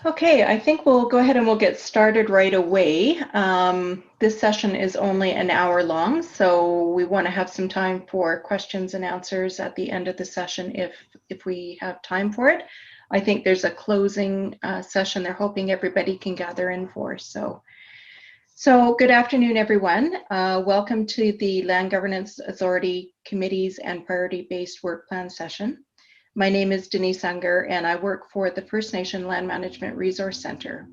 Okay, I think we'll go ahead and we'll get started right away. This session is only an hour long, so we want to have some time for questions and answers at the end of the session if we have time for it. I think there's a closing session they're hoping everybody can gather in for. So good afternoon, everyone. Welcome to the Land Governance Authority Committees and Priority-Based Work Plan session. My name is Denise Unger, and I work for the First Nation Land Management Resource Center.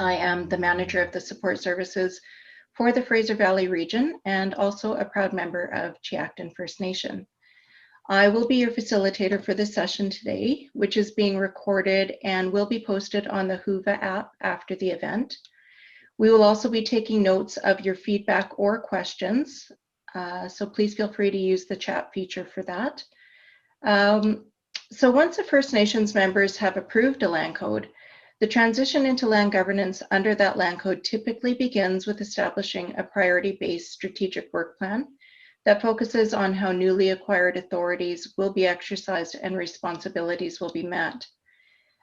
I am the manager of the support services for the Fraser Valley region and also a proud member of Chiacton First Nation. I will be your facilitator for this session today, which is being recorded and will be posted on the Whova app after the event. We will also be taking notes of your feedback or questions, so please feel free to use the chat feature for that. So once the First Nations members have approved a land code, the transition into land governance under that land code typically begins with establishing a priority-based strategic work plan that focuses on how newly acquired authorities will be exercised and responsibilities will be met.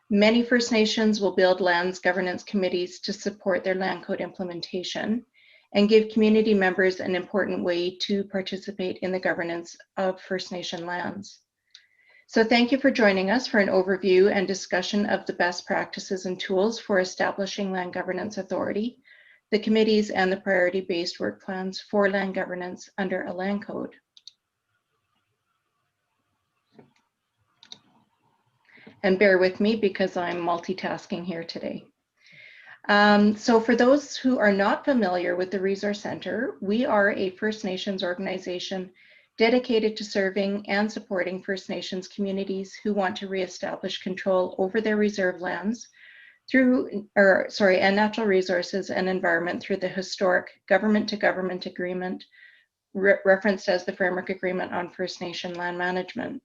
Many First Nations will build lands governance committees to support their land code implementation and give community members an important way to participate in the governance of First Nation lands. So thank you for joining us for an overview and discussion of the best practices and tools for establishing land governance authority, the committees, and the priority-based work plans for land governance under a land code. And bear with me because I'm multitasking here today. So for those who are not familiar with the Resource Center, we are a First Nations organization dedicated to serving and supporting First Nations communities who want to reestablish control over their reserve lands and natural resources and environment through the historic government-to-government agreement referenced as the Framework Agreement on First Nation Land Management.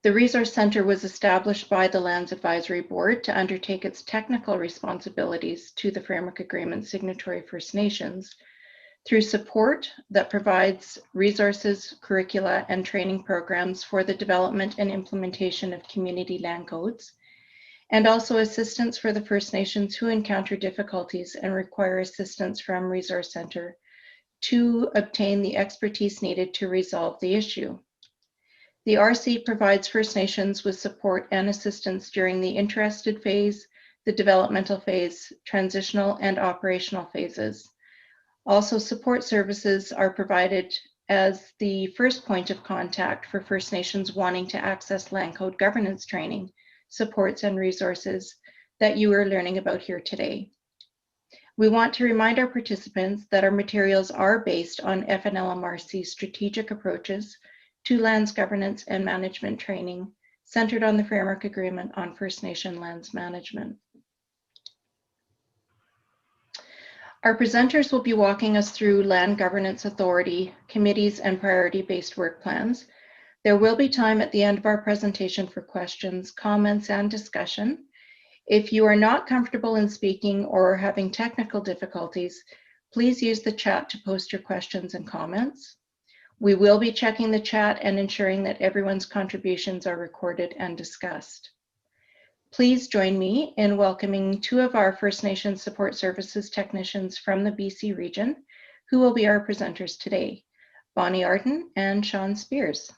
The Resource Center was established by the Lands Advisory Board to undertake its technical responsibilities to the Framework Agreement signatory First Nations through support that provides resources, curricula, and training programs for the development and implementation of community land codes, and also assistance for the First Nations who encounter difficulties and require assistance from Resource Center to obtain the expertise needed to resolve the issue. The RC provides First Nations with support and assistance during the interested phase, the developmental phase, transitional, and operational phases. Also, support services are provided as the first point of contact for First Nations wanting to access land code governance training, supports, and resources that you are learning about here today. We want to remind our participants that our materials are based on FNLMRC's strategic approaches to lands governance and management training centered on the Framework Agreement on First Nation Lands Management. Our presenters will be walking us through Land Governance Authority, committees, and priority-based work plans. There will be time at the end of our presentation for questions, comments, and discussion. If you are not comfortable in speaking or are having technical difficulties, please use the chat to post your questions and comments. We will be checking the chat and ensuring that everyone's contributions are recorded and discussed. Please join me in welcoming two of our First Nations Support Services technicians from the BC region, who will be our presenters today, Bonnie Arden and Sean Spears.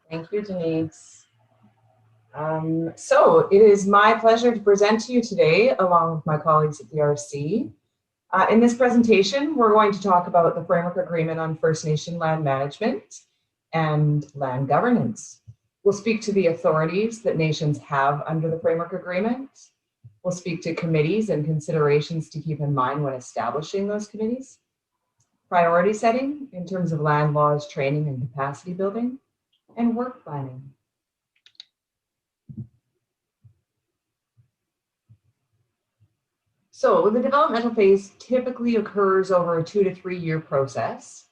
Thank you, Denise. So it is my pleasure to present to you today, along with my colleagues at the RC. In this presentation, we're going to talk about the Framework Agreement on First Nation Land Management and land governance. We'll speak to the authorities that nations have under the Framework Agreement. We'll speak to committees and considerations to keep in mind when establishing those committees. Priority setting in terms of land laws, training, and capacity building, and work planning. So the developmental phase typically occurs over a 2 to 3 year process.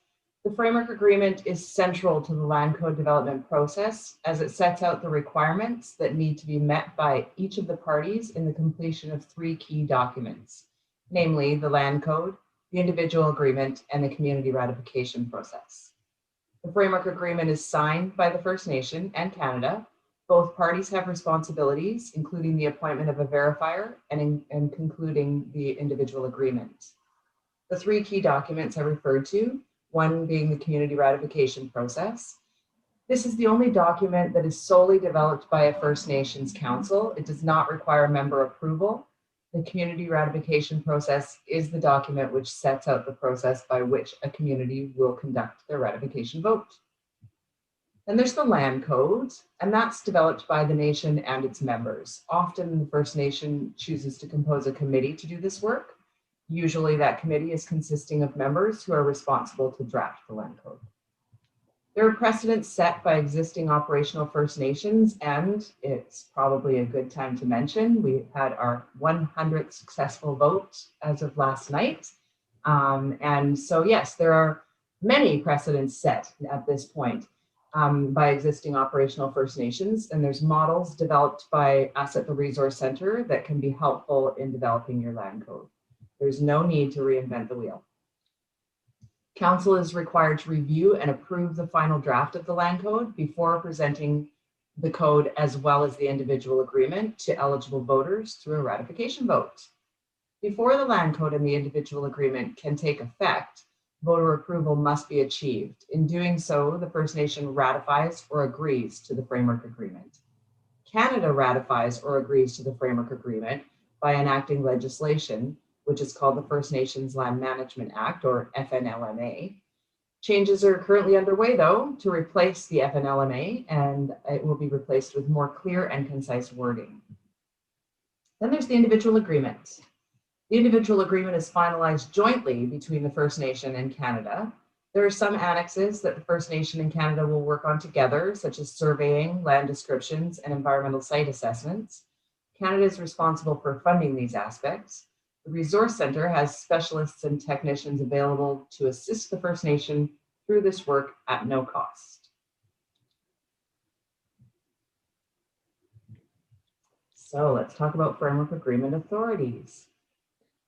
The Framework Agreement is central to the land code development process as it sets out the requirements that need to be met by each of the parties in the completion of 3 key documents, namely the land code, the individual agreement, and the community ratification process. The Framework Agreement is signed by the First Nation and Canada Both parties have responsibilities, including the appointment of a verifier and concluding the individual agreement. The three key documents I referred to, one being the community ratification process. This is the only document that is solely developed by a First Nations council. It does not require member approval. The community ratification process is the document which sets out the process by which a community will conduct their ratification vote. Then there's the land code, and that's developed by the nation and its members. Often the First Nation chooses to compose a committee to do this work. Usually that committee is consisting of members who are responsible to draft the land code. There are precedents set by existing operational First Nations, and it's probably a good time to mention, we had our 100th successful vote as of last night. And so yes, there are many precedents set at this point by existing operational First Nations, and there's models developed by us at the Resource Center that can be helpful in developing your land code. There's no need to reinvent the wheel. Council is required to review and approve the final draft of the land code before presenting the code as well as the individual agreement to eligible voters through a ratification vote. Before the land code and the individual agreement can take effect, voter approval must be achieved. In doing so, the First Nation ratifies or agrees to the framework agreement. Canada ratifies or agrees to the framework agreement by enacting legislation, which is called the First Nations Land Management Act, or FNLMA. Changes are currently underway, though, to replace the FNLMA, and it will be replaced with more clear and concise wording. Then there's the individual agreement. The individual agreement is finalized jointly between the First Nation and Canada. There are some annexes that the First Nation and Canada will work on together, such as surveying, land descriptions, and environmental site assessments. Canada is responsible for funding these aspects. The Resource Center has specialists and technicians available to assist the First Nation through this work at no cost. So let's talk about framework agreement authorities.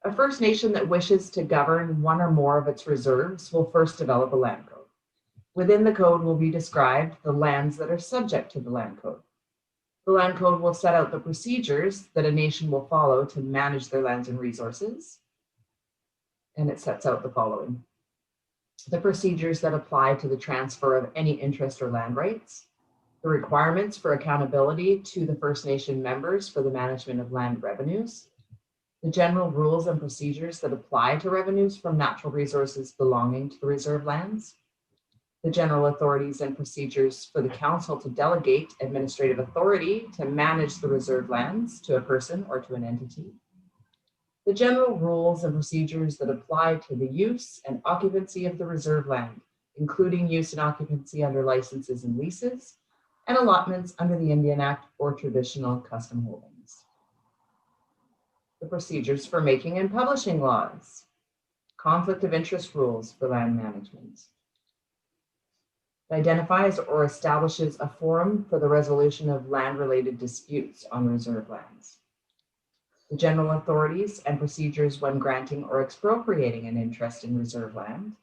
A First Nation that wishes to govern one or more of its reserves will first develop a land code. Within the code will be described the lands that are subject to the land code. The land code will set out the procedures that a nation will follow to manage their lands and resources. And it sets out the following: the procedures that apply to the transfer of any interest or land rights, the requirements for accountability to the First Nation members for the management of land revenues, the general rules and procedures that apply to revenues from natural resources belonging to the reserve lands, the general authorities and procedures for the council to delegate administrative authority to manage the reserve lands to a person or to an entity, the general rules and procedures that apply to the use and occupancy of the reserve land, including use and occupancy under licenses and leases, and allotments under the Indian Act or traditional custom holdings. The procedures for making and publishing laws, conflict of interest rules for land management. It identifies or establishes a forum for the resolution of land-related disputes on reserve lands. The general authorities and procedures when granting or expropriating an interest in reserve land,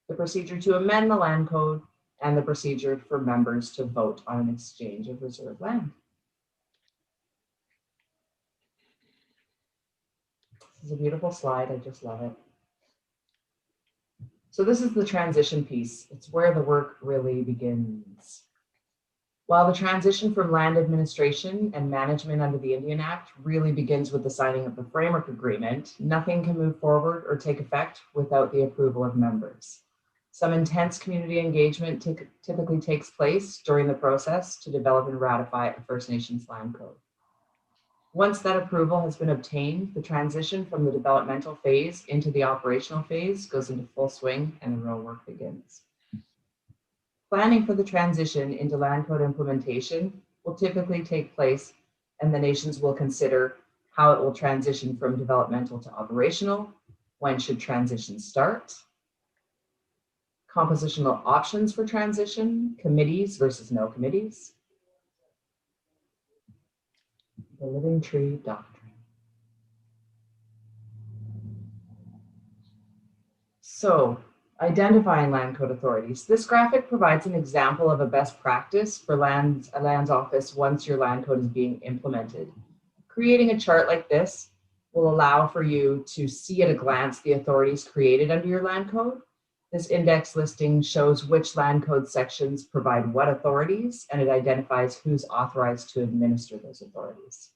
the procedure to amend the land code, and the procedure for members to vote on an exchange of reserve land. This is a beautiful slide, I just love it. So this is the transition piece. It's where the work really begins. While the transition from land administration and management under the Indian Act really begins with the signing of the framework agreement, nothing can move forward or take effect without the approval of members. Some intense community engagement typically takes place during the process to develop and ratify a First Nations land code. Once that approval has been obtained, the transition from the developmental phase into the operational phase goes into full swing and the real work begins. Planning for the transition into land code implementation will typically take place, and the nations will consider how it will transition from developmental to operational, when should transition start, compositional options for transition, committees versus no committees, the living tree doctrine. So Identifying land code authorities. This graphic provides an example of a best practice for a lands office once your land code is being implemented. Creating a chart like this will allow for you to see at a glance the authorities created under your land code. This index listing shows which land code sections provide what authorities, and it identifies who's authorized to administer those authorities.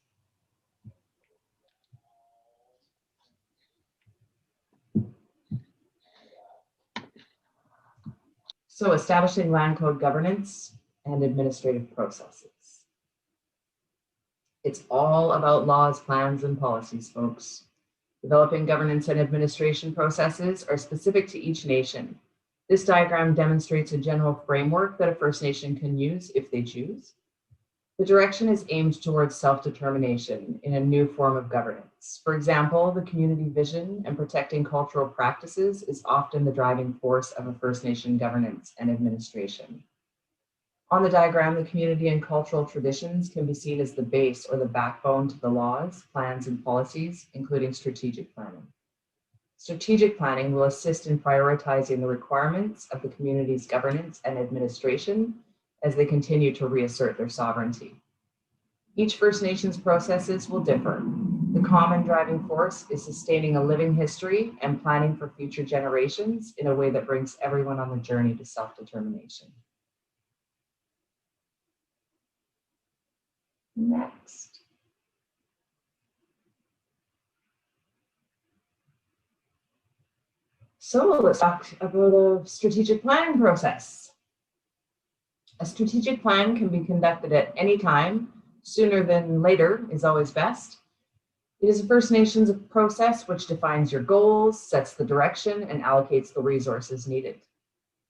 So establishing land code governance and administrative processes. It's all about laws, plans, and policies, folks. Developing governance and administration processes are specific to each nation. This diagram demonstrates a general framework that a First Nation can use if they choose. The direction is aimed towards self-determination in a new form of governance. For example, the community vision and protecting cultural practices is often the driving force of a First Nation governance and administration. On the diagram, the community and cultural traditions can be seen as the base or the backbone to the laws, plans, and policies, including strategic planning. Strategic planning will assist in prioritizing the requirements of the community's governance and administration as they continue to reassert their sovereignty. Each First Nations processes will differ. The common driving force is sustaining a living history and planning for future generations in a way that brings everyone on the journey to self-determination. Next. So let's talk about a strategic planning process. A strategic plan can be conducted at any time. Sooner than later is always best. It is a First Nations process which defines your goals, sets the direction, and allocates the resources needed.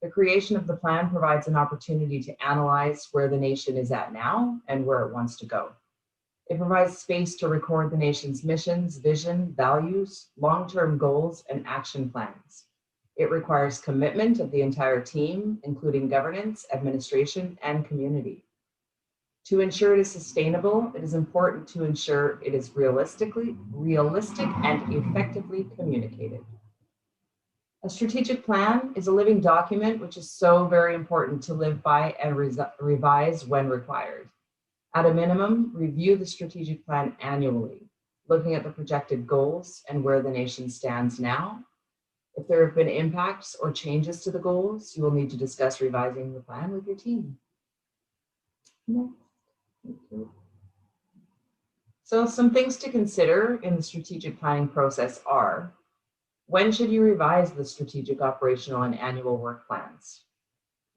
The creation of the plan provides an opportunity to analyze where the nation is at now and where it wants to go. It provides space to record the nation's missions, vision, values, long-term goals, and action plans. It requires commitment of the entire team, including governance, administration, and community. To ensure it is sustainable, it is important to ensure it is realistic and effectively communicated. A strategic plan is a living document which is so very important to live by and revise when required. At a minimum, review the strategic plan annually, looking at the projected goals and where the nation stands now. If there have been impacts or changes to the goals, you will need to discuss revising the plan with your team. Next. Thank you. So some things to consider in the strategic planning process are, when should you revise the strategic, operational, and annual work plans?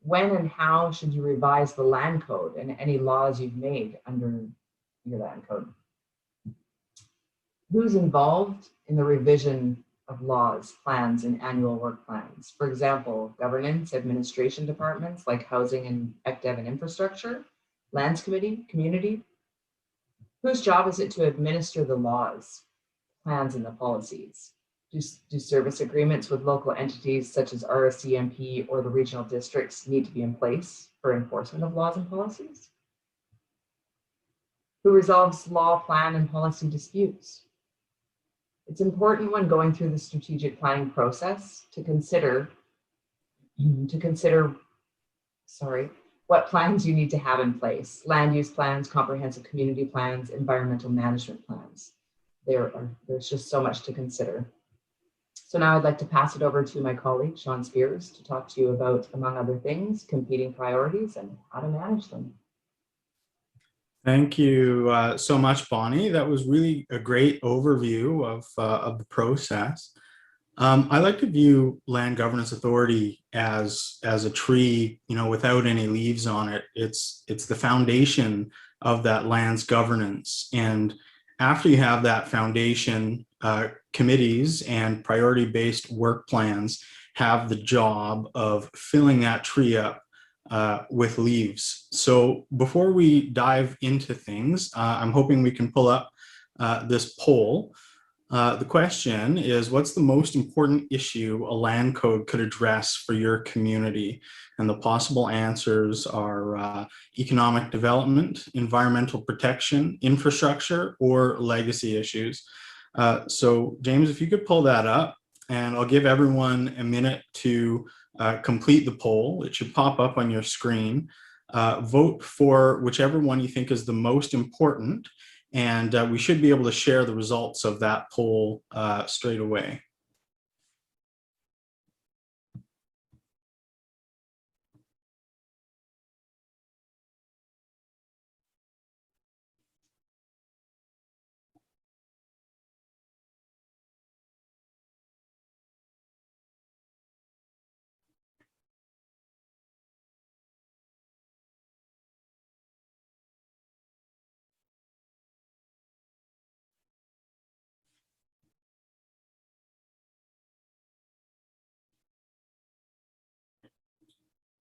When and how should you revise the land code and any laws you've made under your land code? Who's involved in the revision of laws, plans, and annual work plans? For example, governance, administration departments like housing and ECDEV and infrastructure, lands committee, community. Whose job is it to administer the laws, plans, and the policies? Do service agreements with local entities such as RSCMP or the regional districts need to be in place for enforcement of laws and policies? Who resolves law, plan, and policy disputes? It's important when going through the strategic planning process to consider what plans you need to have in place. Land use plans, comprehensive community plans, environmental management plans. There's just so much to consider. So now I'd like to pass it over to my colleague, Sean Spears, to talk to you about, among other things, competing priorities and how to manage them. Thank you so much, Bonnie. That was really a great overview of the process. I like to view Land Governance Authority as a tree, without any leaves on it. It's the foundation of that land's governance. And after you have that foundation, committees and priority-based work plans have the job of filling that tree up with leaves. So before we dive into things, I'm hoping we can pull up this poll. The question is, what's the most important issue a land code could address for your community? And the possible answers are economic development, environmental protection, infrastructure, or legacy issues. So James, if you could pull that up. and I'll give everyone a minute to complete the poll. It should pop up on your screen. Vote for whichever one you think is the most important, and we should be able to share the results of that poll straight away.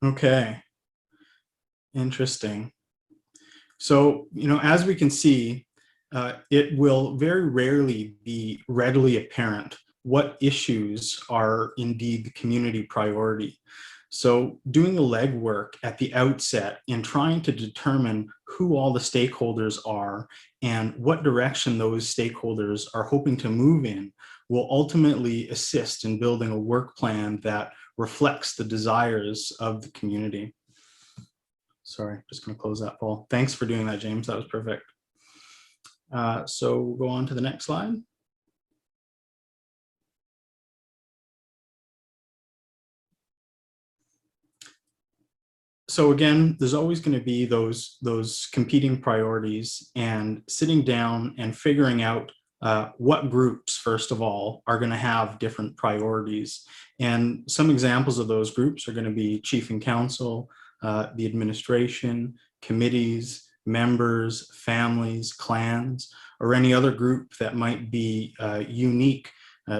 Okay, interesting. So, as we can see, it will very rarely be readily apparent what issues are indeed the community priority. So doing the legwork at the outset and trying to determine who all the stakeholders are and what direction those stakeholders are hoping to move in will ultimately assist in building a work plan that reflects the desires of the community. Sorry, just going to close that poll. Thanks for doing that, James. That was perfect. So we'll go on to the next slide. So again, there's always going to be those competing priorities, and sitting down and figuring out what groups, first of all, are going to have different priorities. And some examples of those groups are going to be chief and council, the administration, committees, members, families, clans, or any other group that might be unique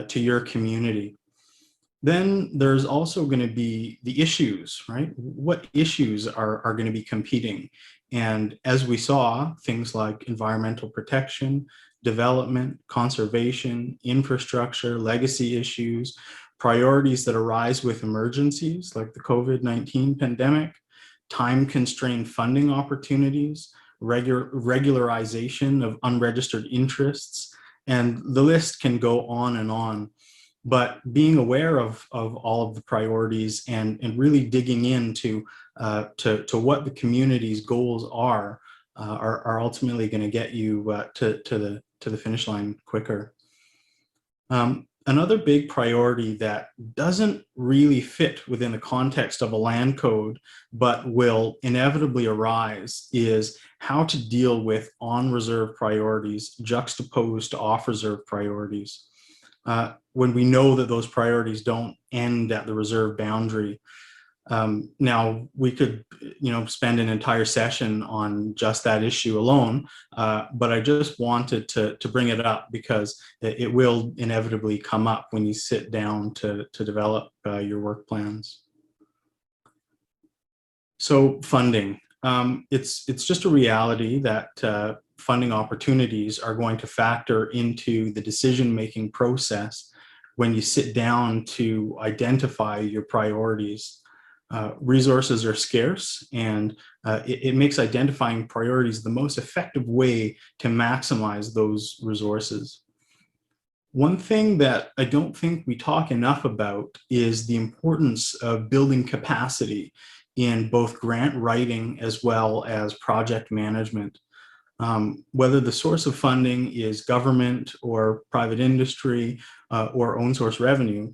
to your community. Then there's also going to be the issues, right? What issues are going to be competing? And as we saw, things like environmental protection, development, conservation, infrastructure, legacy issues, priorities that arise with emergencies like the COVID-19 pandemic, time-constrained funding opportunities, regularization of unregistered interests, and the list can go on and on. But being aware of all of the priorities and really digging into to what the community's goals are ultimately going to get you to the finish line quicker. Another big priority that doesn't really fit within the context of a land code, but will inevitably arise, is how to deal with on-reserve priorities juxtaposed to off-reserve priorities. When we know that those priorities don't end at the reserve boundary. Now, we could, spend an entire session on just that issue alone, but I just wanted to bring it up because it will inevitably come up when you sit down to develop your work plans. So funding, it's just a reality that funding opportunities are going to factor into the decision-making process when you sit down to identify your priorities. Resources are scarce, and it makes identifying priorities the most effective way to maximize those resources. One thing that I don't think we talk enough about is the importance of building capacity in both grant writing as well as project management. Whether the source of funding is government or private industry or own source revenue,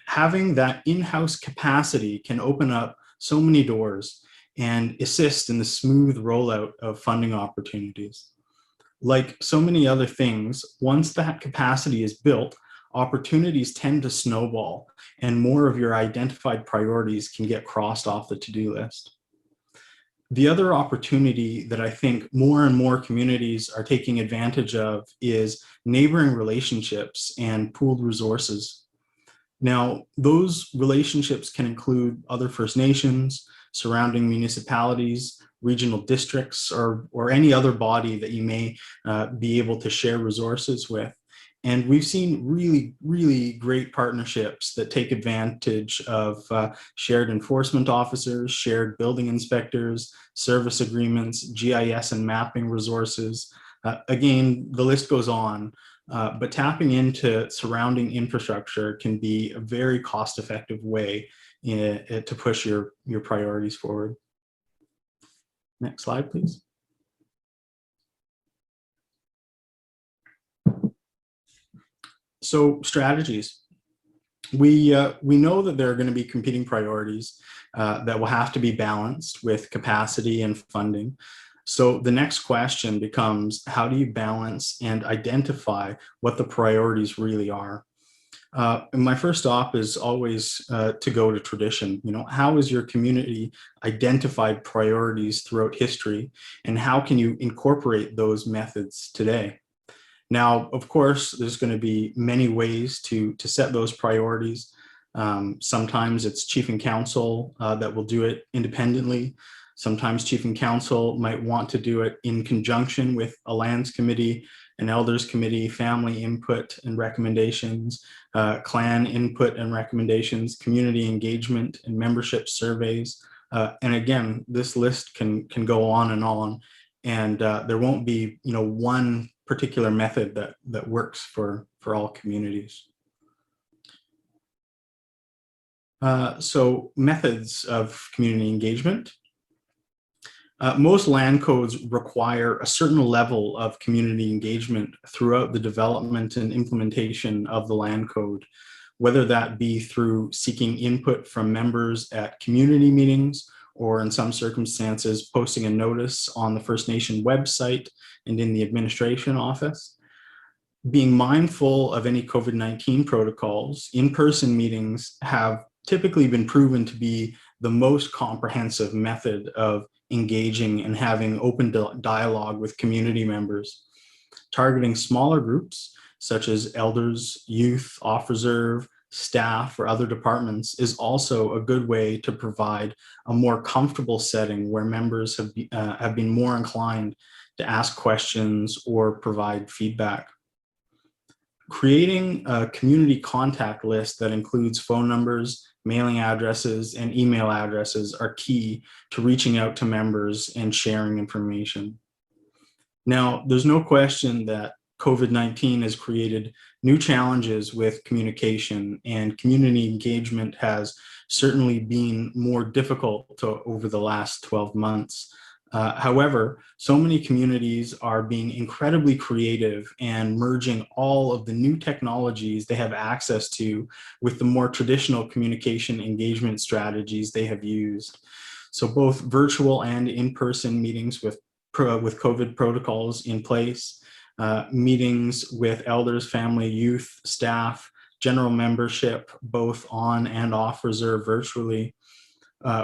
having that in-house capacity can open up so many doors and assist in the smooth rollout of funding opportunities. Like so many other things, once that capacity is built, opportunities tend to snowball and more of your identified priorities can get crossed off the to-do list. The other opportunity that I think more and more communities are taking advantage of is neighboring relationships and pooled resources. Now, those relationships can include other First Nations, surrounding municipalities, regional districts, or any other body that you may be able to share resources with. And we've seen really, really great partnerships that take advantage of shared enforcement officers, shared building inspectors, service agreements, GIS and mapping resources. Again, the list goes on. but tapping into surrounding infrastructure can be a very cost-effective way to push your priorities forward. Next slide, please. So strategies. We know that there are going to be competing priorities that will have to be balanced with capacity and funding. So the next question becomes, how do you balance and identify what the priorities really are? And my first stop is always to go to tradition. You know, how has your community identified priorities throughout history, and how can you incorporate those methods today? Now, of course, there's going to be many ways to set those priorities. Sometimes it's chief and council that will do it independently. Sometimes chief and council might want to do it in conjunction with a lands committee, an elders committee, family input and recommendations, clan input and recommendations, community engagement and membership surveys. And again, this list can go on, and there won't be, you know, one particular method that works for all communities. So methods of community engagement. Most land codes require a certain level of community engagement throughout the development and implementation of the land code, whether that be through seeking input from members at community meetings, or in some circumstances, posting a notice on the First Nation website and in the administration office. Being mindful of any COVID-19 protocols, in-person meetings have typically been proven to be the most comprehensive method of engaging and having open dialogue with community members. Targeting smaller groups, such as elders, youth, off-reserve, staff, or other departments, is also a good way to provide a more comfortable setting where members have been more inclined to ask questions or provide feedback. Creating a community contact list that includes phone numbers, mailing addresses, and email addresses are key to reaching out to members and sharing information. Now, there's no question that COVID-19 has created new challenges with communication, and community engagement has certainly been more difficult over the last 12 months. However, so many communities are being incredibly creative and merging all of the new technologies they have access to with the more traditional communication engagement strategies they have used. So both virtual and in-person meetings with COVID protocols in place, meetings with elders, family, youth, staff, general membership, both on and off reserve virtually,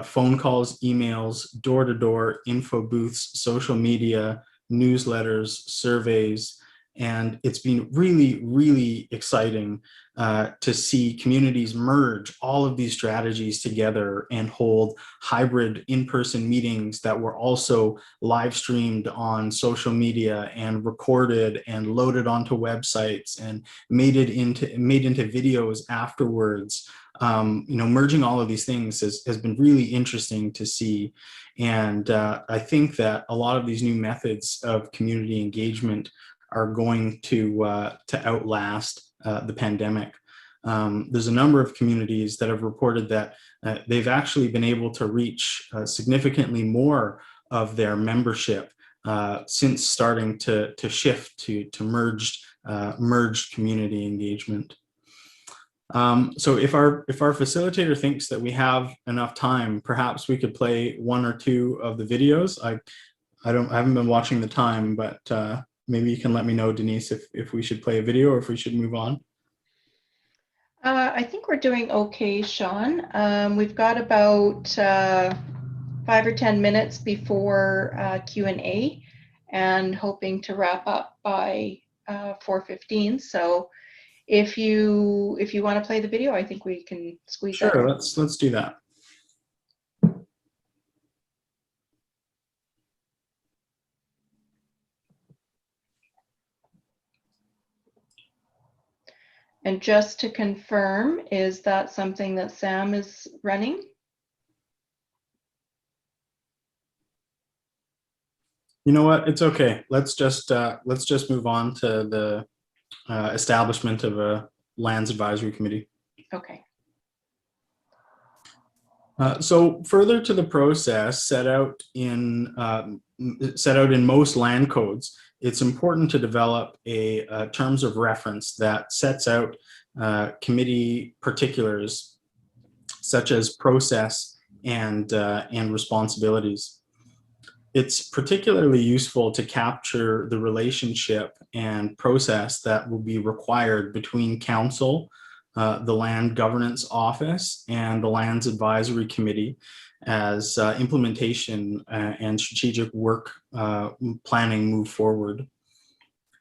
phone calls, emails, door-to-door, info booths, social media, newsletters, surveys, and it's been really, really exciting to see communities merge all of these strategies together and hold hybrid in-person meetings that were also live streamed on social media and recorded and loaded onto websites and made into videos afterwards. You know, merging all of these things has been really interesting to see. And I think that a lot of these new methods of community engagement are going to outlast the pandemic. There's a number of communities that have reported that they've actually been able to reach significantly more of their membership since starting to shift to merged community engagement. So if our facilitator thinks that we have enough time, perhaps we could play one or two of the videos. I haven't been watching the time, but maybe you can let me know, Denise, if we should play a video or if we should move on. I think we're doing okay, Sean. We've got about 5 or 10 minutes before Q&A, and hoping to wrap up by 4:15. So if you want to play the video, I think we can squeeze that in. Sure, let's do that. And just to confirm, is that something that Sam is running? You know what? It's okay. Let's just move on to establishment of a lands advisory committee. Okay. So further to the process set out in most land codes, it's important to develop a terms of reference that sets out committee particulars such as process and responsibilities. It's particularly useful to capture the relationship and process that will be required between council, the Land Governance Office, and the Lands Advisory Committee as implementation and strategic work planning move forward.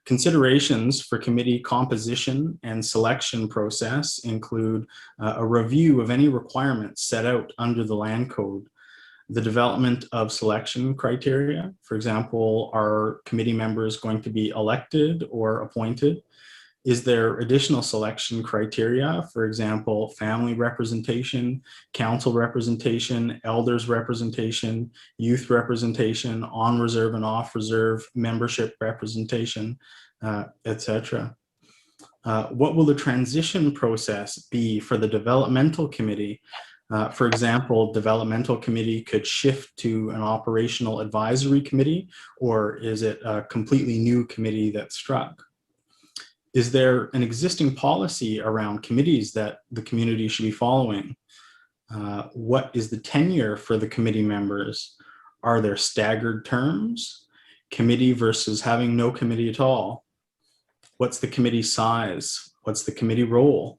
Considerations for committee composition and selection process include a review of any requirements set out under the land code, the development of selection criteria. For example, are committee members going to be elected or appointed? Is there additional selection criteria? For example, family representation, council representation, elders representation, youth representation, on reserve and off reserve membership representation, etc. What will the transition process be for the developmental committee? For example, developmental committee could shift to an operational advisory committee, or is it a completely new committee that's struck? Is there an existing policy around committees that the community should be following? What is the tenure for the committee members? Are there staggered terms? Committee versus having no committee at all? What's the committee size? What's the committee role?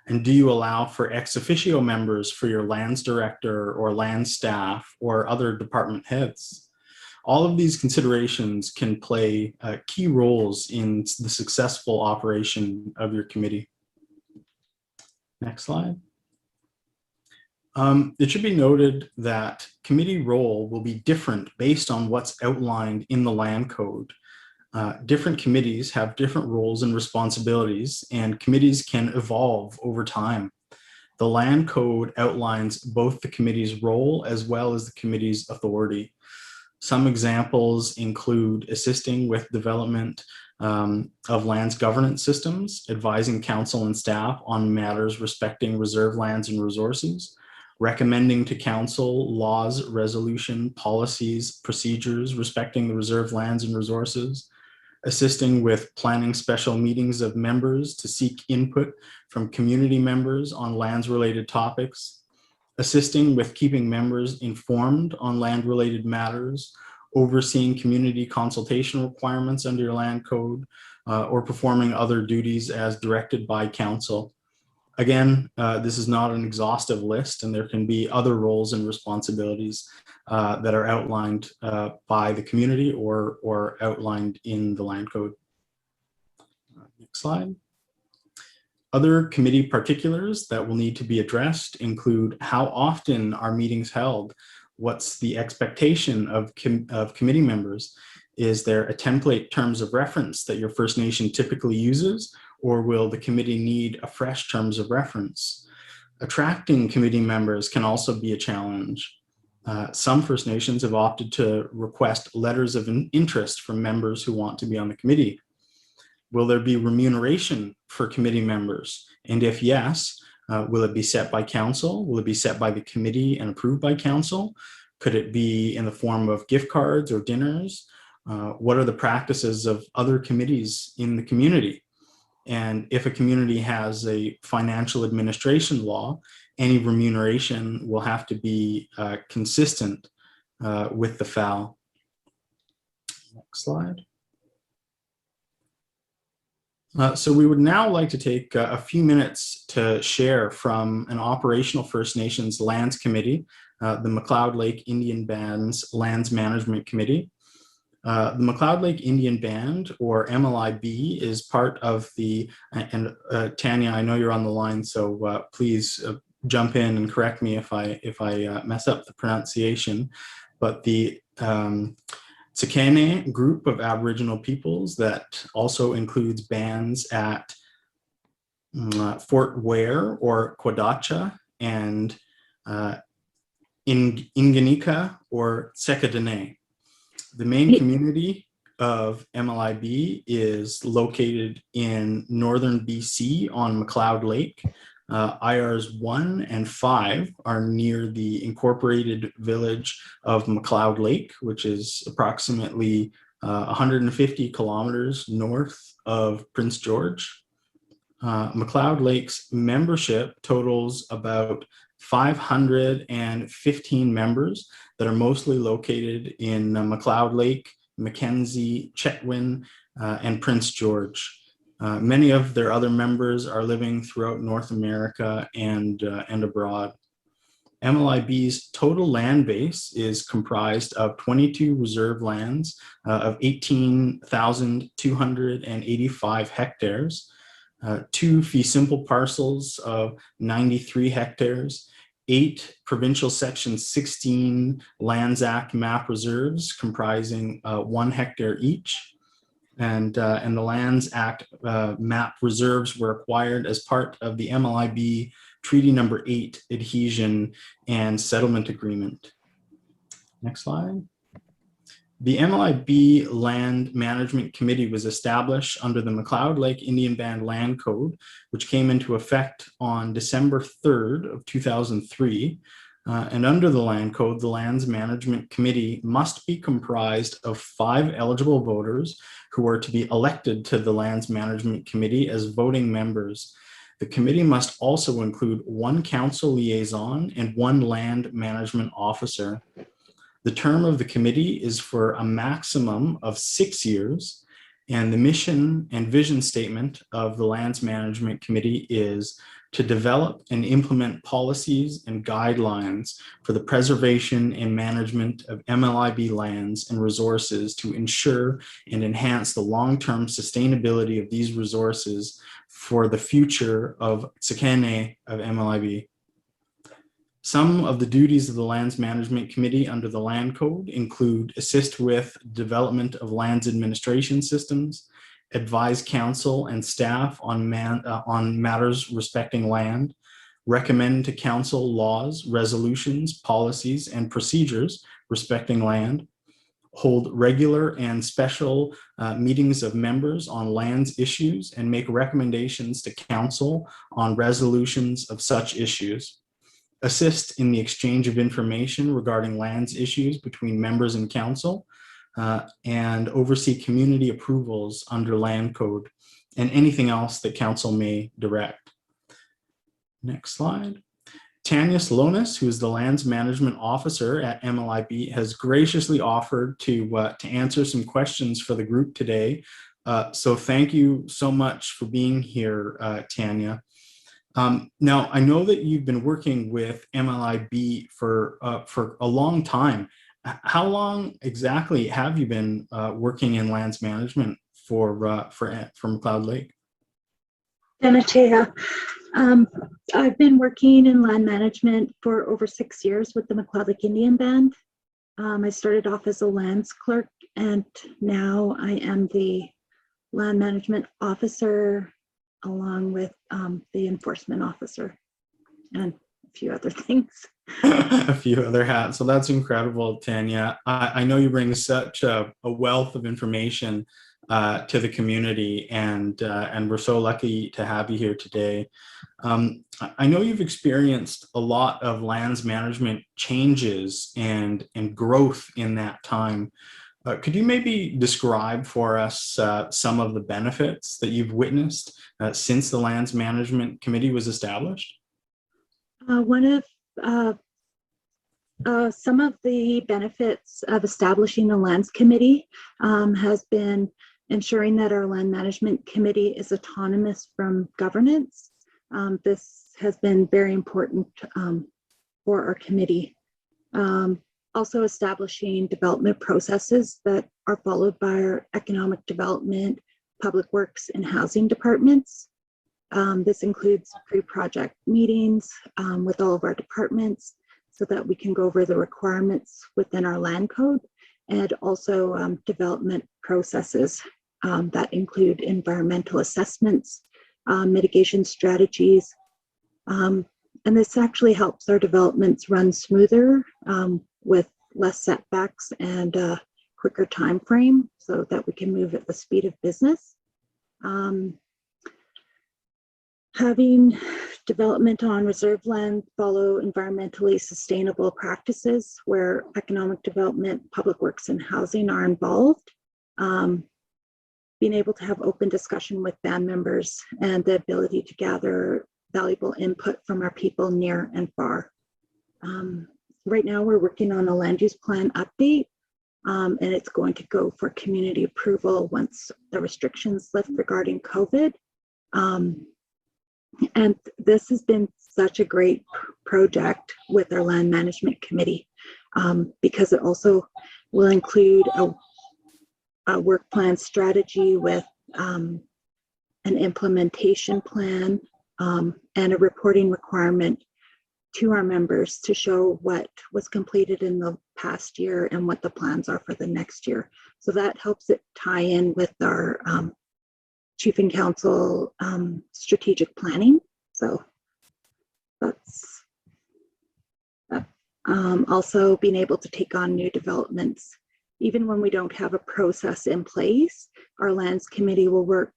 And do you allow for ex officio members for your lands director or land staff or other department heads? All of these considerations can play key roles in the successful operation of your committee. Next slide. It should be noted that committee role will be different based on what's outlined in the land code. Different committees have different roles and responsibilities, and committees can evolve over time. The land code outlines both the committee's role as well as the committee's authority. Some examples include assisting with development of lands governance systems, advising council and staff on matters respecting reserve lands and resources, recommending to council laws, resolution, policies, procedures respecting the reserve lands and resources, assisting with planning special meetings of members to seek input from community members on lands-related topics, assisting with keeping members informed on land-related matters, overseeing community consultation requirements under your land code, or performing other duties as directed by council. Again, this is not an exhaustive list, and there can be other roles and responsibilities that are outlined by the community or outlined in the land code. Next slide. Other committee particulars that will need to be addressed include how often are meetings held? What's the expectation of committee members? Is there a template terms of reference that your First Nation typically uses, or will the committee need a fresh terms of reference? Attracting committee members can also be a challenge. Some First Nations have opted to request letters of interest from members who want to be on the committee. Will there be remuneration for committee members? And if yes, will it be set by council? Will it be set by the committee and approved by council? Could it be in the form of gift cards or dinners? What are the practices of other committees in the community? And if a community has a financial administration law, any remuneration will have to be consistent with the FAL. Next slide. So we would now like to take a few minutes to share from an operational First Nations Lands Committee, the McLeod Lake Indian Band's Lands Management Committee. The McLeod Lake Indian Band, or MLIB, is part of the, and Tanya, I know you're on the line, so please jump in and correct me if I mess up the pronunciation, but the Tsikane group of Aboriginal peoples that also includes bands at Fort Ware or Quadacha and Inganika or Sekadene. The main community of MLIB is located in northern BC on McLeod Lake. IRs 1 and 5 are near the incorporated village of McLeod Lake, which is approximately 150 kilometers north of Prince George. McLeod Lake's membership totals about 515 members that are mostly located in McLeod Lake, Mackenzie, Chetwynd, and Prince George. Many of their other members are living throughout North America and abroad. MLIB's total land base is comprised of 22 reserve lands of 18,285 hectares, 2 fee simple parcels of 93 hectares, 8 provincial section 16 Lands Act map reserves comprising 1 hectare each. And the Lands Act map reserves were acquired as part of the MLIB Treaty Number 8 Adhesion and Settlement Agreement. Next slide. The MLIB Land Management Committee was established under the McLeod Lake Indian Band Land Code, which came into effect on December 3rd of 2003. And under the Land Code, the Lands Management Committee must be comprised of 5 eligible voters who are to be elected to the Lands Management Committee as voting members. The committee must also include 1 council liaison and 1 land management officer. The term of the committee is for a maximum of 6 years, and the mission and vision statement of the Lands Management Committee is to develop and implement policies and guidelines for the preservation and management of MLIB lands and resources to ensure and enhance the long-term sustainability of these resources for the future of Tsikane of MLIB. Some of the duties of the Lands Management Committee under the Land Code include assist with development of lands administration systems, advise council and staff on matters respecting land, recommend to council laws, resolutions, policies, and procedures respecting land, hold regular and special meetings of members on lands issues, and make recommendations to council on resolutions of such issues. Assist in the exchange of information regarding lands issues between members and council, and oversee community approvals under Land Code and anything else that council may direct. Next slide. Tanya Slonis, who is the Lands Management Officer at MLIB, has graciously offered to answer some questions for the group today. So thank you so much for being here, Tanya. Now, I know that you've been working with MLIB for a long time. How long exactly have you been working in lands management for McLeod Lake? Danatea. I've been working in land management for over 6 years with the McLeod Lake Indian Band. I started off as a lands clerk, and now I am the land management officer along with the enforcement officer and a few other things. A few other hats. So that's incredible, Tanya. I know you bring such a wealth of information to the community, and we're so lucky to have you here today. I know you've experienced a lot of lands management changes and growth in that time. Could you maybe describe for us some of the benefits that you've witnessed since the Lands Management Committee was established? Some of the benefits of establishing the Lands Committee has been ensuring that our Land Management Committee is autonomous from governance. This has been very important for our committee. Also establishing development processes that are followed by our economic development, public works, and housing departments. This includes pre-project meetings with all of our departments so that we can go over the requirements within our land code, and also development processes that include environmental assessments, mitigation strategies. And this actually helps our developments run smoother with less setbacks and quicker time frame so that we can move at the speed of business. Having development on reserve land follow environmentally sustainable practices where economic development, public works, and housing are involved. Being able to have open discussion with band members and the ability to gather valuable input from our people near and far. Right now we're working on a land use plan update, and it's going to go for community approval once the restrictions lift regarding COVID. And this has been such a great project with our land management committee, because it also will include a work plan strategy with an implementation plan and a reporting requirement to our members to show what was completed in the past year and what the plans are for the next year. So that helps it tie in with our Chief and Council strategic planning. So that's also being able to take on new developments. Even when we don't have a process in place, our lands committee will work,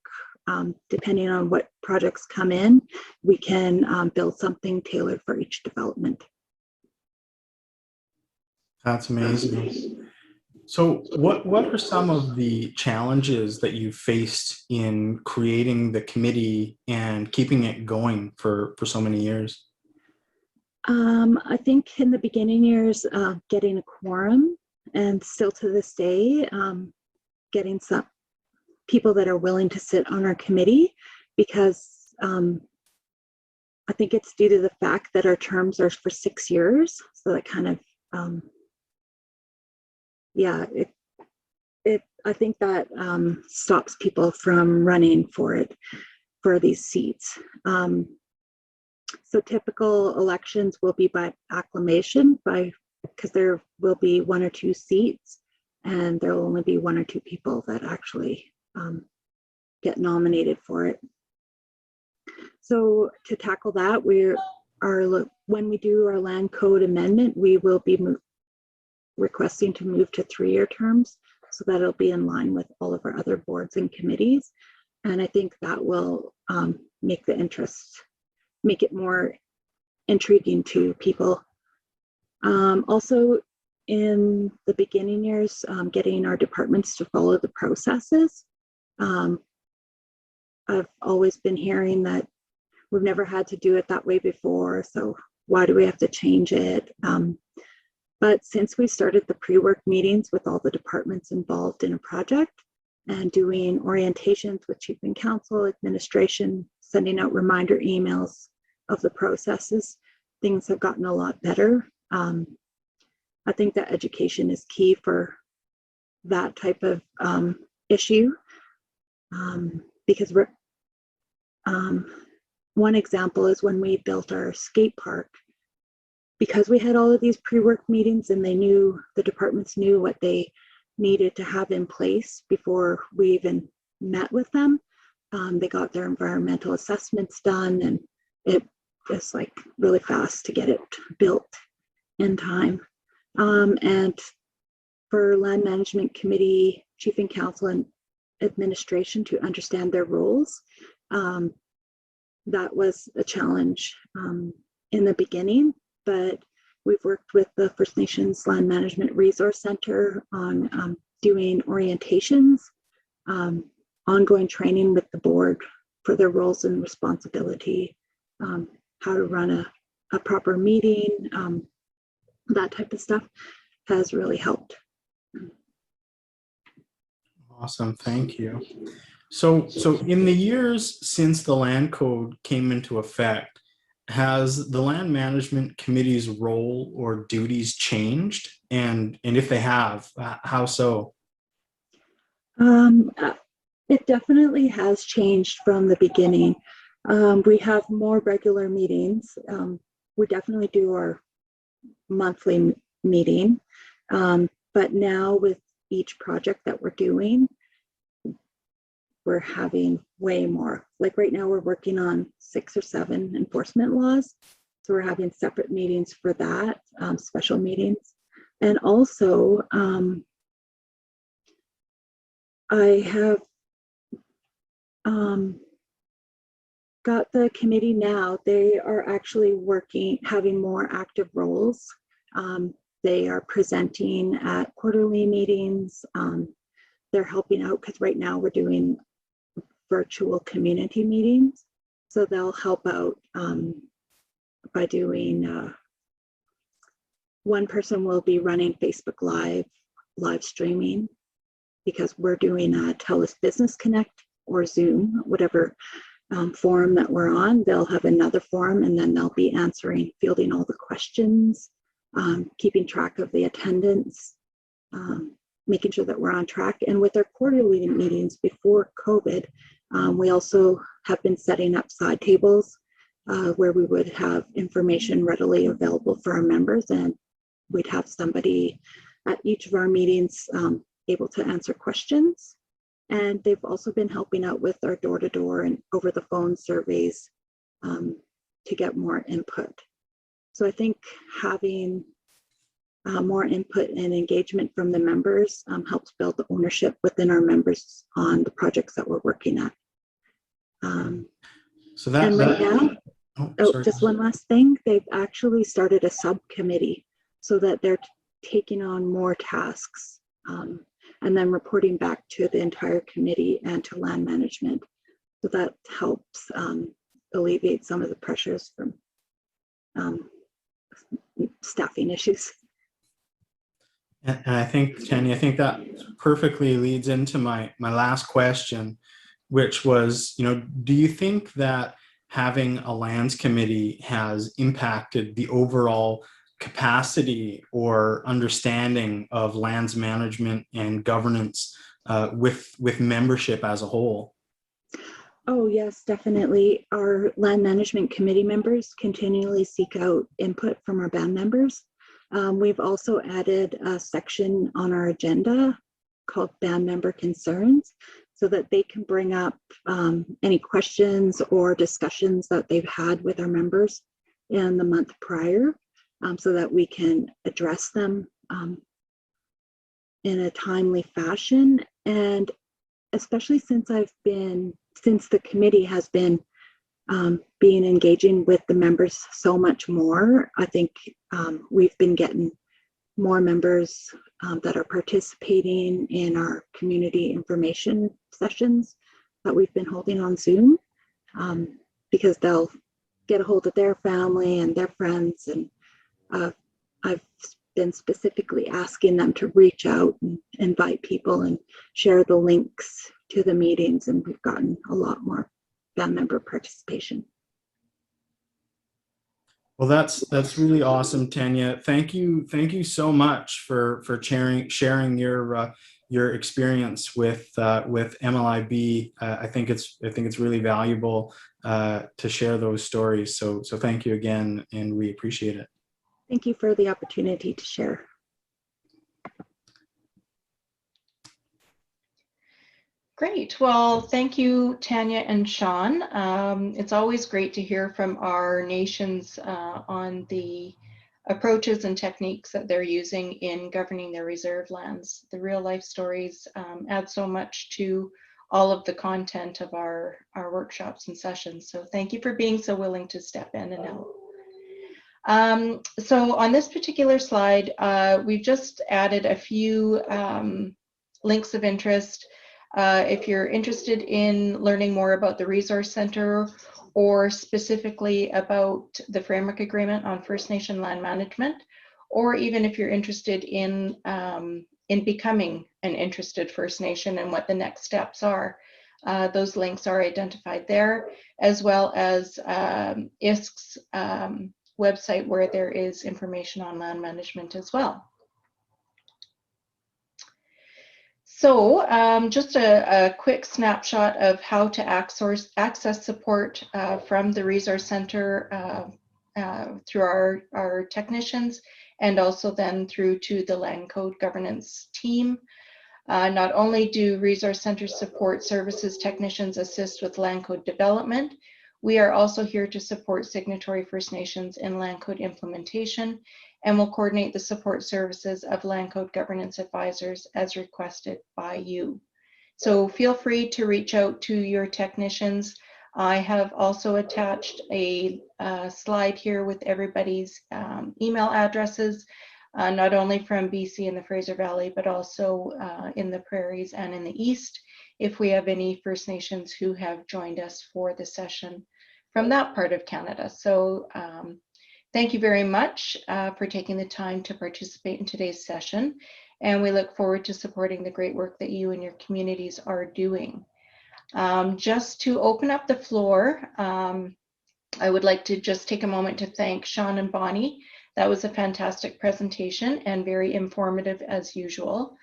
depending on what projects come in, we can build something tailored for each development. That's amazing. So what are some of the challenges that you faced in creating the committee and keeping it going for so many years? I think in the beginning years, getting a quorum, and still to this day, getting some people that are willing to sit on our committee, because I think it's due to the fact that our terms are for 6 years. So that kind of, yeah, I think that stops people from running for these seats. So typical elections will be by acclamation, because there will be 1 or 2 seats, and there will only be 1 or 2 people that actually get nominated for it. So to tackle that, when we do our land code amendment, we will be requesting to move to 3-year terms, so that it'll be in line with all of our other boards and committees. And I think that will make it more intriguing to people. Also, in the beginning years, getting our departments to follow the processes. I've always been hearing that we've never had to do it that way before, so why do we have to change it? But since we started the pre-work meetings with all the departments involved in a project and doing orientations with Chief and Council, administration, sending out reminder emails of the processes, things have gotten a lot better. I think that education is key for that type of issue, because one example is when we built our skate park, because we had all of these pre-work meetings and the departments knew what they needed to have in place before we even met with them. They got their environmental assessments done, and it was like really fast to get it built in time. And for land management committee, Chief and Council, and administration to understand their roles, that was a challenge in the beginning, but we've worked with the First Nations Land Management Resource Center on doing orientations, ongoing training with the board for their roles and responsibility, how to run a proper meeting, that type of stuff has really helped. Awesome, thank you. So in the years since the land code came into effect, has the land management committee's role or duties changed? And if they have, how so? It definitely has changed from the beginning. We have more regular meetings. We definitely do our monthly meeting, but now with each project that we're doing, we're having way more. Like right now we're working on 6 or 7 enforcement laws, so we're having separate meetings for that, special meetings. And also I have got the committee now. They are actually working, having more active roles. They are presenting at quarterly meetings. They're helping out because right now we're doing virtual community meetings. So they'll help out by doing, one person will be running Facebook live streaming, because we're doing a TELUS Business Connect or Zoom, whatever forum that we're on. They'll have another forum, and then they'll be fielding all the questions, keeping track of the attendance, making sure that we're on track. And with our quarterly meetings before COVID, we also have been setting up side tables where we would have information readily available for our members, and we'd have somebody at each of our meetings able to answer questions. And they've also been helping out with our door-to-door and over-the-phone surveys to get more input. So I think having more input and engagement from the members helps build the ownership within our members on the projects that we're working at. So that, and right now, sorry. just one last thing, they've actually started a subcommittee so that they're taking on more tasks and then reporting back to the entire committee and to land management. So that helps alleviate some of the pressures from staffing issues. And I think, Tanya, I think that perfectly leads into my last question, which was, do you think that having a lands committee has impacted the overall capacity or understanding of lands management and governance with membership as a whole? Oh, yes, definitely. Our land management committee members continually seek out input from our band members. We've also added a section on our agenda called band member concerns, so that they can bring up any questions or discussions that they've had with our members in the month prior, so that we can address them in a timely fashion. And especially since the committee has been being engaging with the members so much more, I think we've been getting more members that are participating in our community information sessions that we've been holding on Zoom, because they'll get a hold of their family and their friends. And I've been specifically asking them to reach out and invite people and share the links to the meetings, and we've gotten a lot more band member participation. Well, that's really awesome, Tanya. Thank you so much for sharing your experience with MLIB. I think it's really valuable to share those stories. So thank you again, and we appreciate it. Thank you for the opportunity to share. Great. Well, thank you, Tanya and Sean. It's always great to hear from our nations on the approaches and techniques that they're using in governing their reserve lands. The real life stories add so much to all of the content of our workshops and sessions. So thank you for being so willing to step in and help. So on this particular slide, we've just added a few links of interest. If you're interested in learning more about the Resource Center, or specifically about the Framework Agreement on First Nation Land Management, or even if you're interested in becoming an interested First Nation and what the next steps are, those links are identified there, as well as ISK's website, where there is information on land management as well. So just a quick snapshot of how to access support from the Resource Center through our technicians, and also then through to the Land Code Governance team. Not only do Resource Center support services technicians assist with land code development, we are also here to support signatory First Nations in land code implementation, and will coordinate the support services of land code governance advisors as requested by you. So feel free to reach out to your technicians. I have also attached a slide here with everybody's email addresses, not only from BC and the Fraser Valley, but also in the prairies and in the east, if we have any First Nations who have joined us for the session from that part of Canada. So thank you very much for taking the time to participate in today's session. And we look forward to supporting the great work that you and your communities are doing. Just to open up the floor, I would like to just take a moment to thank Sean and Bonnie. That was a fantastic presentation and very informative as usual.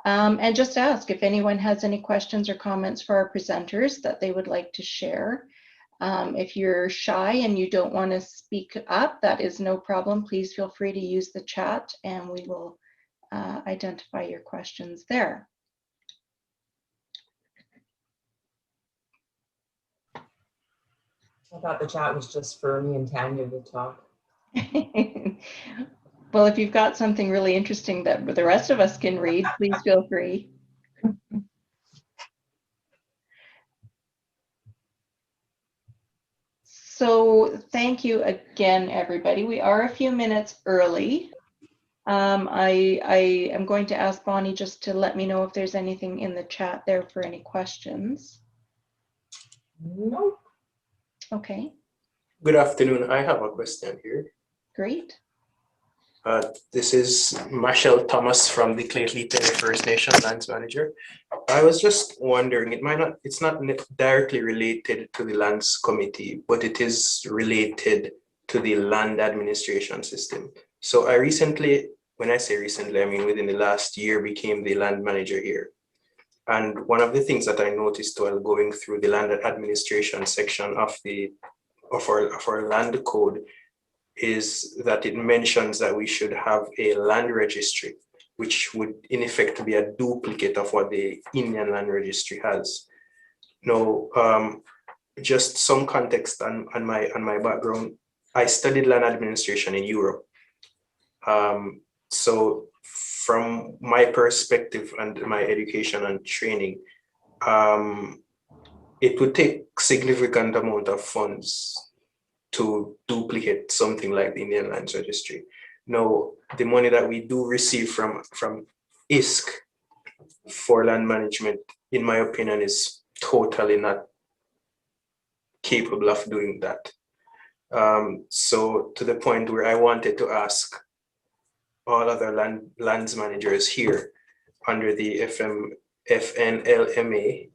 And just ask if anyone has any questions or comments for our presenters that they would like to share. If you're shy and you don't want to speak up, that is no problem. Please feel free to use the chat and we will identify your questions there. I thought the chat was just for me and Tanya to talk. Well, if you've got something really interesting that the rest of us can read, please feel free. So thank you again, everybody. We are a few minutes early. I am going to ask Bonnie just to let me know if there's anything in the chat there for any questions. Nope. Okay, Good afternoon. I have a question here. great. This is Marshall Thomas from the Clayton First Nation Lands Manager. I was just wondering, it's not directly related to the Lands Committee, but it is related to the land administration system. So I recently, when I say recently, I mean within the last year, became the land manager here. And one of the things that I noticed while going through the land administration section of our land code is that it mentions that we should have a land registry, which would in effect be a duplicate of what the Indian Land Registry has. Now, just some context on my background. I studied land administration in Europe. So from my perspective and my education and training, it would take significant amount of funds to duplicate something like the Indian Lands Registry. Now, the money that we do receive from ISK for land management, in my opinion, is totally not capable of doing that. So to the point where I wanted to ask all other lands managers here under the FNLMA,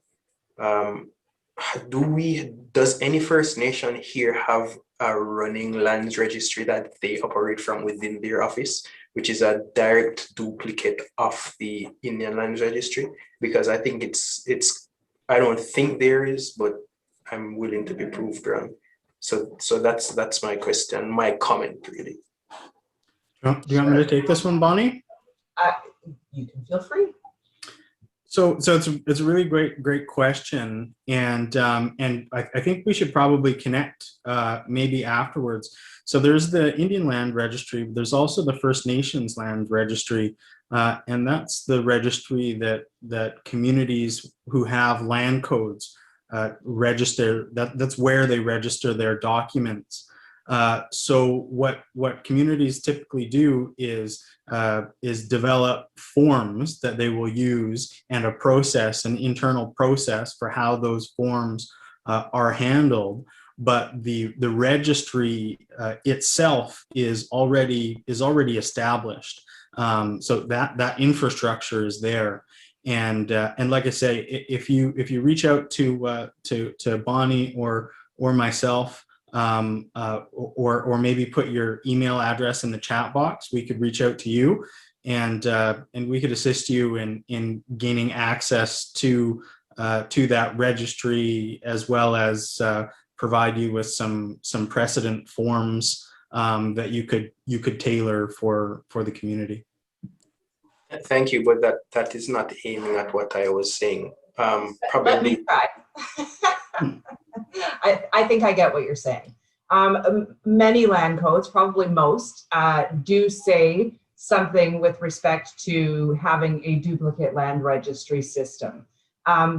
does any First Nation here have a running lands registry that they operate from within their office, which is a direct duplicate of the Indian Lands Registry? Because I think I don't think there is, but I'm willing to be proved wrong. So that's my question, my comment really. Do you want me to take this one, Bonnie? You can feel free. So it's a really great question, and I think we should probably connect maybe afterwards. So there's the Indian Land Registry. There's also the First Nations Land Registry, and that's the registry that communities who have land codes register. That's where they register their documents. So what communities typically do is develop forms that they will use and a process, an internal process for how those forms are handled. But the registry itself is already established. So that infrastructure is there. And like I say, if you reach out to Bonnie or myself, or maybe put your email address in the chat box, we could reach out to you and we could assist you in gaining access to that registry, as well as provide you with some precedent forms that you could tailor for the community. Thank you, but that is not aiming at what I was saying. Probably. Let me try. I think I get what you're saying. Many land codes, probably most, do say something with respect to having a duplicate land registry system.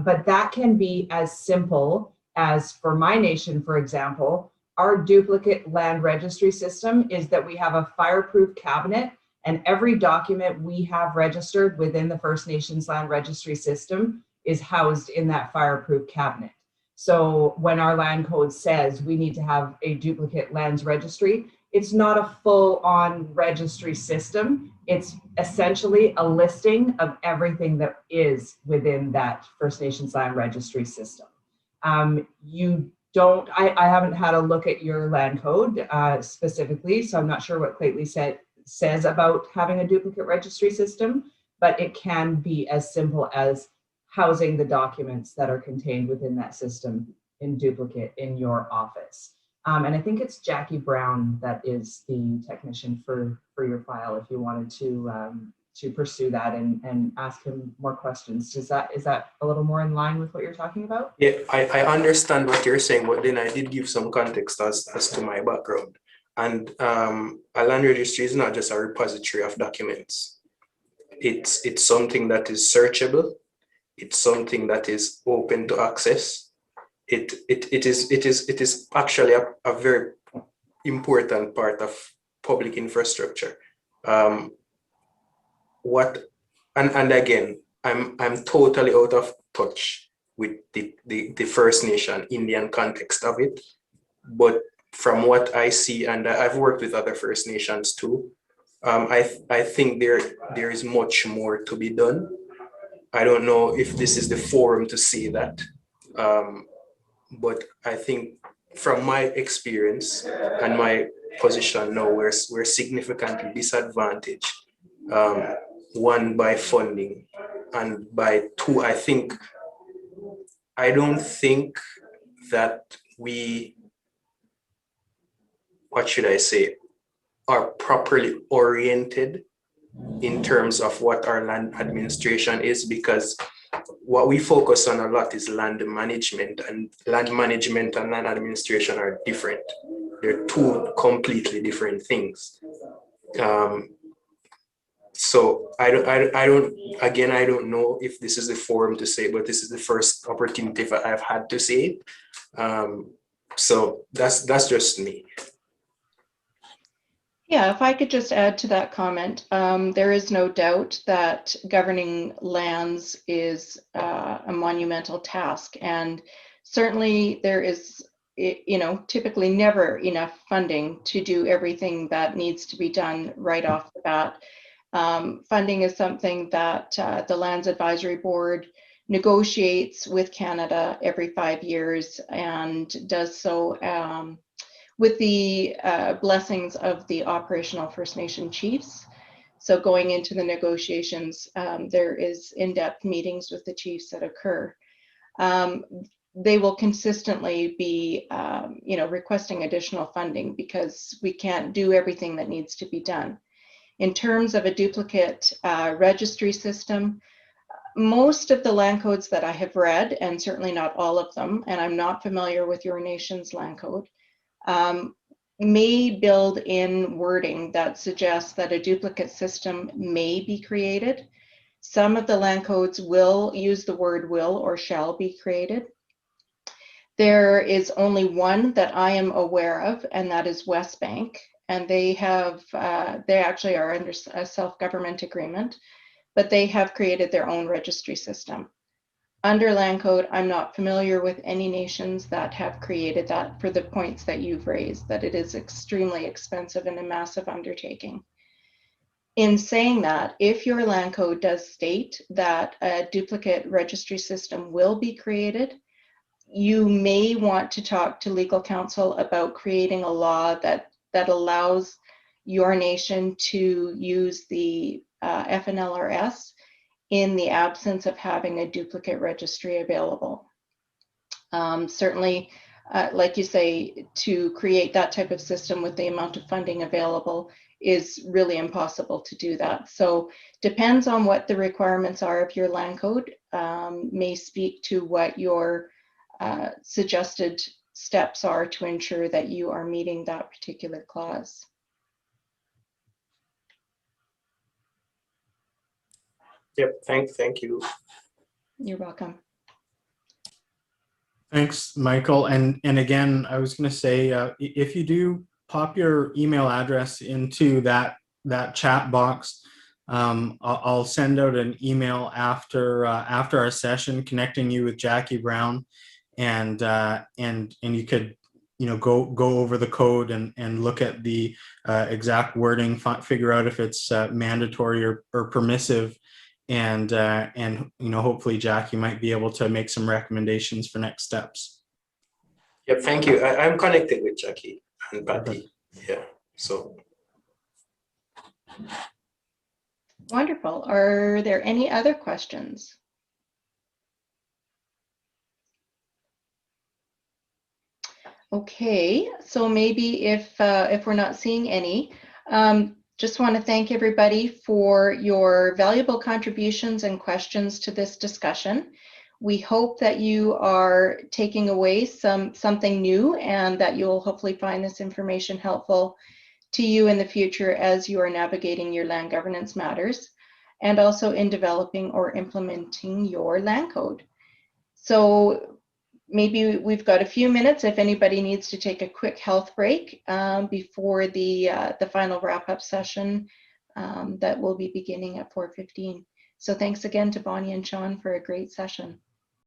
But that can be as simple as, for my nation, for example, our duplicate land registry system is that we have a fireproof cabinet, and every document we have registered within the First Nations land registry system is housed in that fireproof cabinet. So when our land code says we need to have a duplicate lands registry, it's not a full-on registry system. It's essentially a listing of everything that is within that First Nations land registry system. I haven't had a look at your land code specifically, so I'm not sure what Clately says about having a duplicate registry system, but it can be as simple as housing the documents that are contained within that system in duplicate in your office. And I think it's Jackie Brown that is the technician for your file if you wanted to pursue that and ask him more questions. Is that a little more in line with what you're talking about? Yeah, I understand what you're saying, but then I did give some context as to my background. And a land registry is not just a repository of documents. It's something that is searchable. It's something that is open to access. It is actually a very important part of public infrastructure. And again, I'm totally out of touch with the First Nation Indian context of it, but from what I see, and I've worked with other First Nations too, I think there is much more to be done. I don't know if this is the forum to say that, but I think from my experience and my position now, we're significantly disadvantaged. One, by funding, and by two, I don't think that we, what should I say, are properly oriented in terms of what our land administration is, because what we focus on a lot is land management, and land management and land administration are different. They're two completely different things. So I don't know if this is the forum to say, but this is the first opportunity I've had to say it. So that's just me. Yeah, if I could just add to that comment, there is no doubt that governing lands is a monumental task, and certainly there is, typically never enough funding to do everything that needs to be done right off the bat. Funding is something that the Lands Advisory Board negotiates with Canada every 5 years, and does so with the blessings of the operational First Nation chiefs. So going into the negotiations, there is in-depth meetings with the chiefs that occur. They will consistently be, requesting additional funding because we can't do everything that needs to be done. In terms of a duplicate registry system, most of the land codes that I have read, and certainly not all of them, and I'm not familiar with your nation's land code, may build in wording that suggests that a duplicate system may be created. Some of the land codes will use the word will or shall be created. There is only one that I am aware of, and that is West Bank. And they actually are under a self-government agreement, but they have created their own registry system. Under land code, I'm not familiar with any nations that have created that for the points that you've raised, that it is extremely expensive and a massive undertaking. In saying that, if your land code does state that a duplicate registry system will be created, you may want to talk to legal counsel about creating a law that allows your nation to use the FNLRS in the absence of having a duplicate registry available. Certainly, like you say, to create that type of system with the amount of funding available is really impossible to do that. So depends on what the requirements are of your land code, may speak to what your suggested steps are to ensure that you are meeting that particular clause. Yep, thank you. You're welcome. Thanks, Michael. And again, I was going to say, if you do pop your email address into that chat box, I'll send out an email after our session connecting you with Jackie Brown, and you could go over the code and look at the exact wording, figure out if it's mandatory or permissive. And hopefully Jackie might be able to make some recommendations for next steps. Yep, thank you. I'm connected with Jackie and Patty. Yeah, so. Wonderful. Are there any other questions? Okay, so maybe if we're not seeing any, just want to thank everybody for your valuable contributions and questions to this discussion. We hope that you are taking away something new and that you'll hopefully find this information helpful to you in the future as you are navigating your land governance matters and also in developing or implementing your land code. So maybe we've got a few minutes if anybody needs to take a quick health break before the final wrap-up session that will be beginning at 4:15. So thanks again to Bonnie and Sean for a great session.